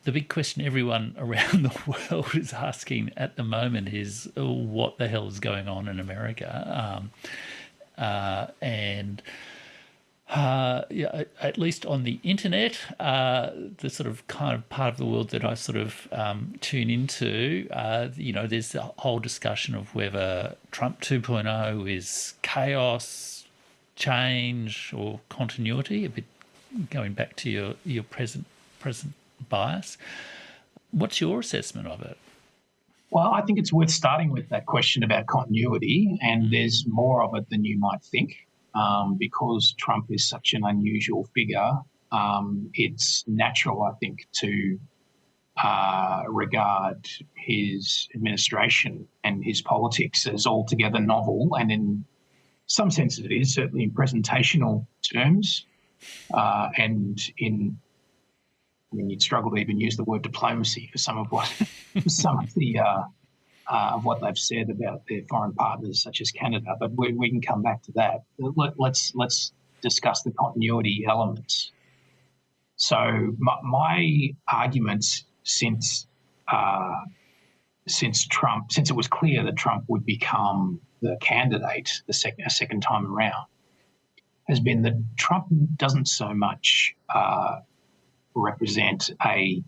the big question everyone around the world is asking at the moment is what the hell is going on in America? Yeah, at least on the internet, the sort of kind of part of the world that I sort of tune into, there's a whole discussion of whether Trump 2.0 is chaos, change, or continuity, a bit going back to your present bias. What's your assessment of it? Well, I think it's worth starting with that question about continuity, and there's more of it than you might think. Because Trump is such an unusual figure, it's natural, I think, to regard his administration and his politics as altogether novel, and in some sense it is, certainly in presentational terms, and you'd struggle to even use the word diplomacy for some of what of what they've said about their foreign partners, such as Canada. But we can come back to that. Let's discuss the continuity elements. So my arguments since it was clear that Trump would become the candidate a second time around, has been that Trump doesn't so much represent a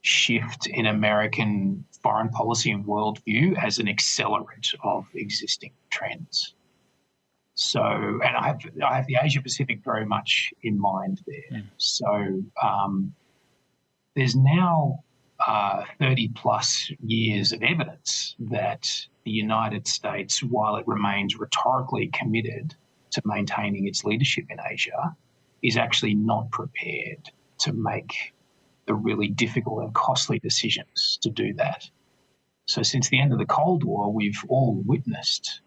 shift in American foreign policy and worldview as an accelerant of existing trends. So, and I have the Asia Pacific very much in mind there. So there's now 30 plus years of evidence that the United States, while it remains rhetorically committed to maintaining its leadership in Asia, is actually not prepared to make the really difficult and costly decisions to do that. So since the end of the Cold War, we've all witnessed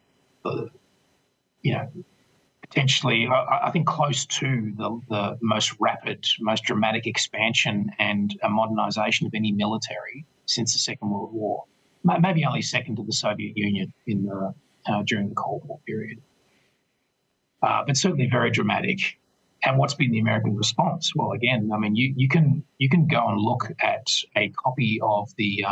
potentially, I think, close to the most rapid, most dramatic expansion and modernisation of any military since the Second World War. Maybe only second to the Soviet Union during the Cold War period. But certainly very dramatic. And what's been the American response? Well, again, I mean, you can go and look at a copy of the,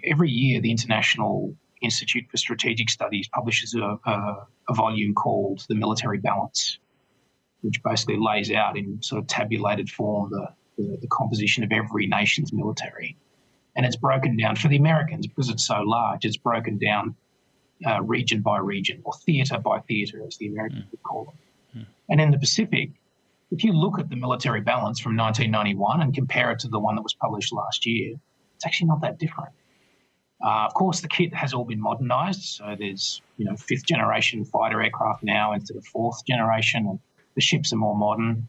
every year the International Institute for Strategic Studies publishes a volume called The Military Balance, which basically lays out in sort of tabulated form the composition of every nation's military. And it's broken down for the Americans, because it's so large, it's broken down region by region, or theatre by theatre, as the Americans would call them. And in the Pacific, if you look at the military balance from 1991 and compare it to the one that was published last year, it's actually not that different. Of course, the kit has all been modernised, so there's fifth generation fighter aircraft now instead of fourth generation, and the ships are more modern.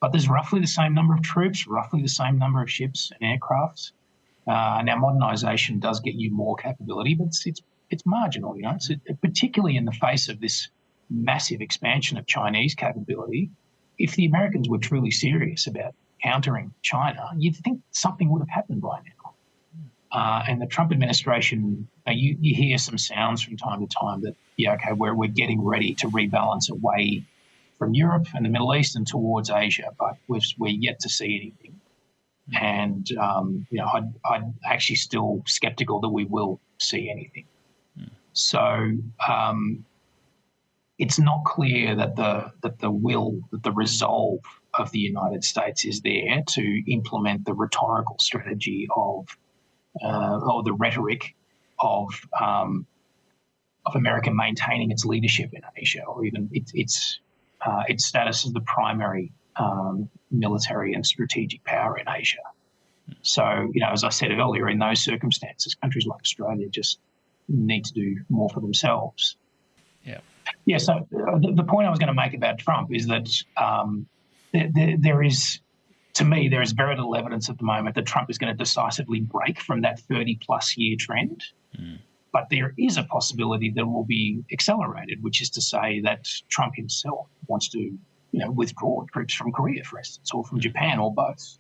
But there's roughly the same number of troops, roughly the same number of ships and aircraft. Now, modernisation does get you more capability, but it's marginal, It's particularly in the face of this massive expansion of Chinese capability. If the Americans were truly serious about countering China, you'd think something would have happened by now. And the Trump administration, you hear some sounds from time to time that, we're getting ready to rebalance away from Europe and the Middle East and towards Asia, but we're yet to see anything. And, I'm actually still sceptical that we will see anything. So it's not clear that the resolve of the United States is there to implement the rhetorical strategy or the rhetoric of America maintaining its leadership in Asia, or even its status as the primary military and strategic power in Asia. So, as I said earlier, in those circumstances, countries like Australia just need to do more for themselves. Yeah, so the point I was going to make about Trump is that there is very little evidence at the moment that Trump is going to decisively break from that 30-plus year trend. But there is a possibility that it will be accelerated, which is to say that Trump himself wants to withdraw troops from Korea, for instance, or from Japan, or both.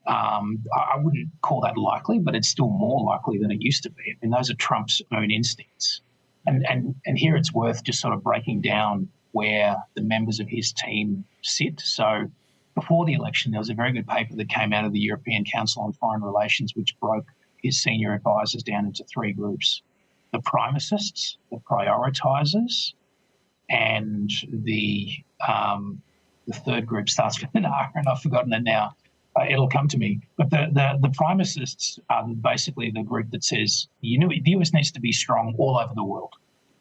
I wouldn't call that likely, but it's still more likely than it used to be. I mean, those are Trump's own instincts. And here it's worth just sort of breaking down where the members of his team sit. So before the election, there was a very good paper that came out of the European Council on Foreign Relations, which broke his senior advisors down into three groups: the primacists, the prioritisers, and the third group starts with an R, and I've forgotten it now. It'll come to me. But the primacists are basically the group that says, the US needs to be strong all over the world,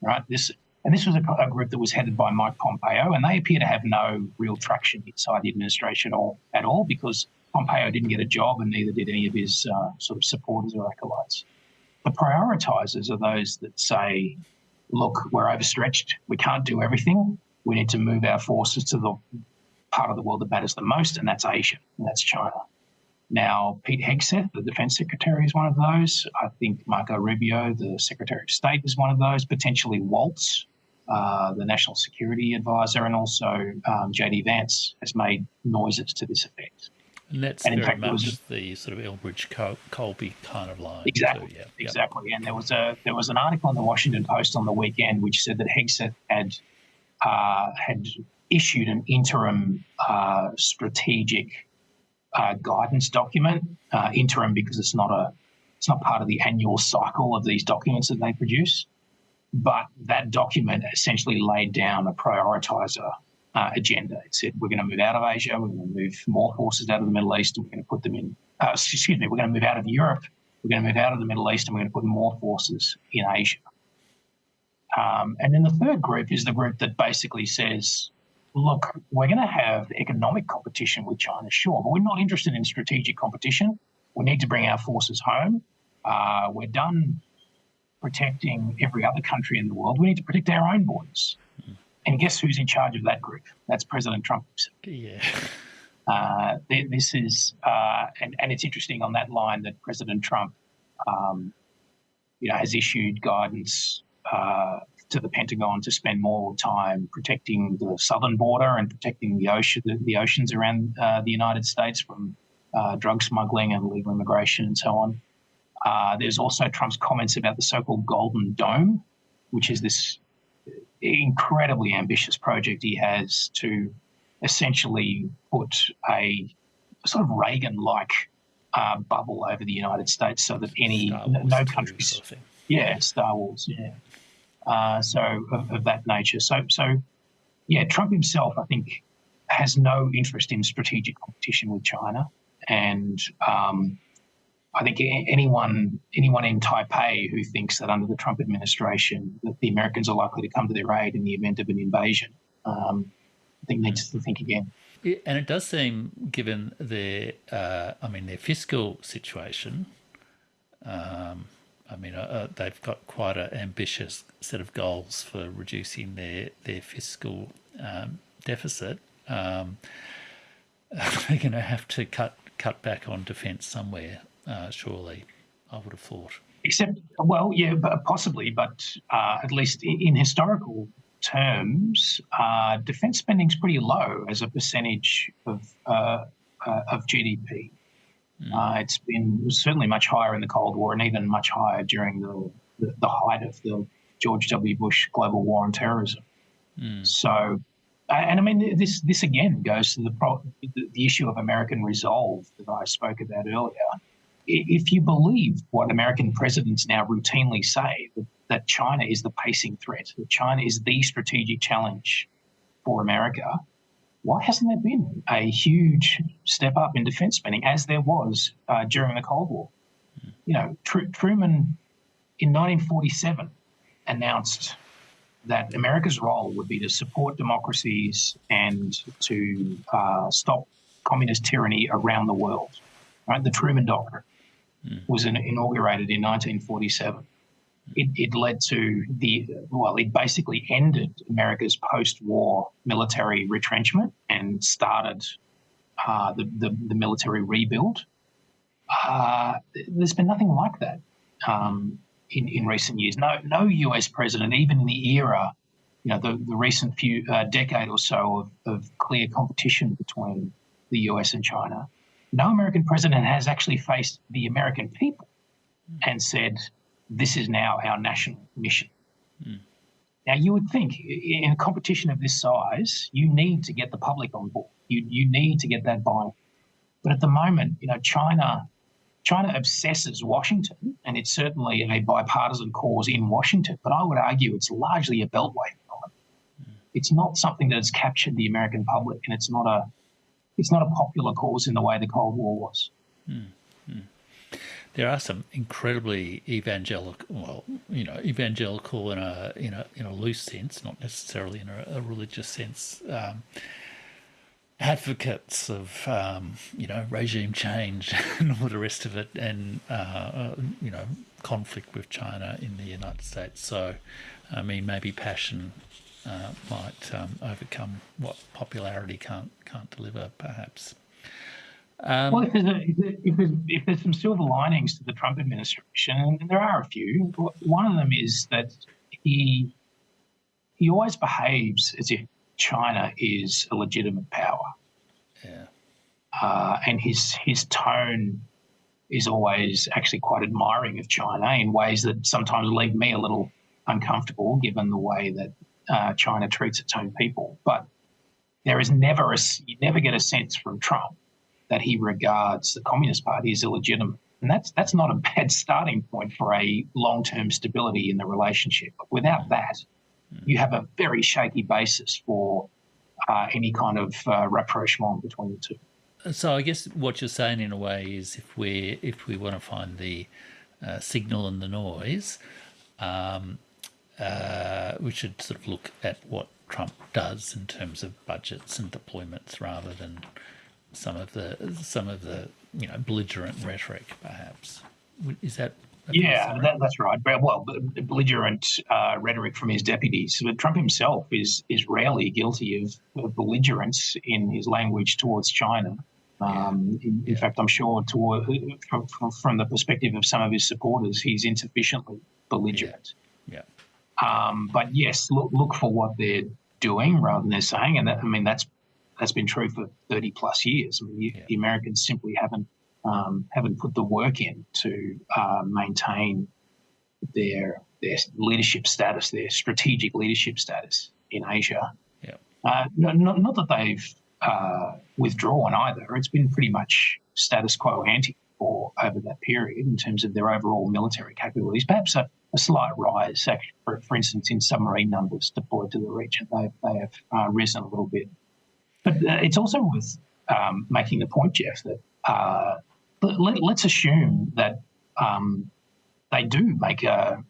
right? This was a group that was headed by Mike Pompeo, and they appear to have no real traction inside the administration at all, because Pompeo didn't get a job and neither did any of his sort of supporters or acolytes. The prioritisers are those that say, look, we're overstretched, we can't do everything, we need to move our forces to the part of the world that matters the most, and that's Asia, and that's China. Now, Pete Hegseth, the Defence Secretary, is one of those. I think Marco Rubio, the Secretary of State, is one of those. Potentially Waltz, the National Security Advisor, and also J.D. Vance has made noises to this effect. And that's very much the sort of Elbridge-Colby kind of line. Exactly, too, yeah. Exactly. And there was an article in the Washington Post on the weekend which said that Hegseth had issued an interim strategic guidance document. Interim because it's not part of the annual cycle of these documents that they produce. But that document essentially laid down a prioritiser agenda. It said we're going to move out of Asia, we're going to move more forces out of the Middle East, and we're going to put them in. We're going to move out of Europe, we're going to move out of the Middle East, and we're going to put more forces in Asia. And then the third group is the group that basically says, look, we're going to have economic competition with China, sure, but we're not interested in strategic competition. We need to bring our forces home. We're done protecting every other country in the world. We need to protect our own borders. And guess who's in charge of that group? That's President Trump himself. Yeah. This is, and it's interesting on that line that President Trump, has issued guidance to the Pentagon to spend more time protecting the southern border and protecting the oceans around the United States from drug smuggling and illegal immigration and so on. There's also Trump's comments about the so-called Golden Dome, which is this incredibly ambitious project he has to essentially put a sort of Reagan-like bubble over the United States so that no countries... Sort of thing. Yeah, Star Wars, yeah. So of that nature. So, Trump himself, I think, has no interest in strategic competition with China. And I think anyone in Taipei who thinks that under the Trump administration that the Americans are likely to come to their aid in the event of an invasion, I think needs to think again. Yeah, and it does seem, given their fiscal situation, they've got quite an ambitious set of goals for reducing their fiscal deficit. They're going to have to cut back on defence somewhere. Surely, I would have thought. Possibly, but at least in historical terms, defence spending's pretty low as a percentage of GDP. It was certainly much higher in the Cold War and even much higher during the height of the George W. Bush global war on terrorism. So, this again goes to the issue of American resolve that I spoke about earlier. If you believe what American presidents now routinely say, that China is the pacing threat, that China is the strategic challenge for America, why hasn't there been a huge step up in defence spending as there was during the Cold War? Truman in 1947 announced that America's role would be to support democracies and to stop communist tyranny around the world. Right? The Truman Doctrine was inaugurated in 1947. It led to it basically ended America's post-war military retrenchment and started the military rebuild. There's been nothing like that in recent years. No US president, even in the era, the recent few decade or so of clear competition between the US and China, no American president has actually faced the American people and said, this is now our national mission. Now, you would think in a competition of this size, you need to get the public on board. You need to get that buy-in. But at the moment, China obsesses Washington, and it's certainly a bipartisan cause in Washington. But I would argue it's largely a beltway phenomenon. It's not something that has captured the American public, and it's not a popular cause in the way the Cold War was. There are some incredibly evangelical in a loose sense, not necessarily in a religious sense, advocates of regime change and all the rest of it, and conflict with China in the United States. So, I mean, maybe passion might overcome what popularity can't deliver, perhaps. Well, if there's some silver linings to the Trump administration, and there are a few, one of them is that he always behaves as if China is a legitimate power. Yeah. And his tone is always actually quite admiring of China in ways that sometimes leave me a little uncomfortable, given the way that China treats its own people. But there is you never get a sense from Trump that he regards the Communist Party as illegitimate. And that's not a bad starting point for a long-term stability in the relationship. But without that, you have a very shaky basis for any kind of rapprochement between the two. So I guess what you're saying in a way is if we want to find the signal and the noise, we should sort of look at what Trump does in terms of budgets and deployments rather than some of the belligerent rhetoric, perhaps. Is that? Yeah, that's right. Well, belligerent rhetoric from his deputies. But Trump himself is rarely guilty of belligerence in his language towards China. In fact, I'm sure from the perspective of some of his supporters, he's insufficiently belligerent. Yeah. But yes, look for what they're doing rather than they're saying, and that's been true for 30 plus years. I mean, the Americans simply haven't put the work in to maintain their leadership status, their strategic leadership status in Asia. Yeah. Not that they've withdrawn either. It's been pretty much status quo ante over that period in terms of their overall military capabilities. Perhaps a slight rise, for instance, in submarine numbers deployed to the region. They have risen a little bit. But it's also worth making the point, Jeff, that let's assume that they do make a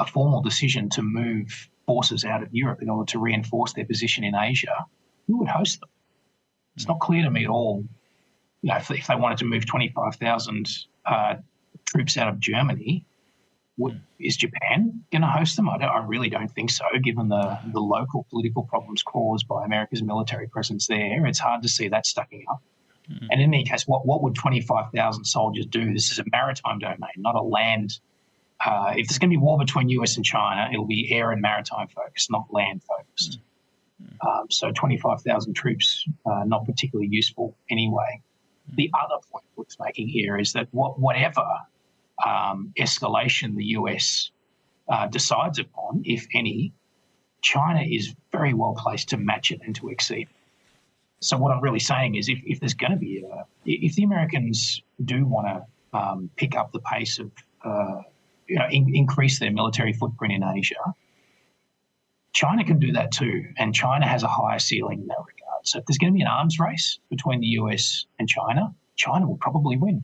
formal decision to move forces out of Europe in order to reinforce their position in Asia. Who would host them? It's not clear to me at all. If they wanted to move 25,000 troops out of Germany, is Japan going to host them? I really don't think so, given the local political problems caused by America's military presence there. It's hard to see that stacking up. And in any case, what would 25,000 soldiers do? This is a maritime domain, not a land. If there's going to be war between US and China, it'll be air and maritime focused, not land focused. So 25,000 troops, not particularly useful anyway. The other point worth making here is that whatever escalation the US decides upon, if any, China is very well placed to match it and to exceed. So what I'm really saying is if there's going to be if the Americans do want to pick up the pace of, increase their military footprint in Asia, China can do that too. And China has a higher ceiling in that regard. So if there's going to be an arms race between the US and China will probably win.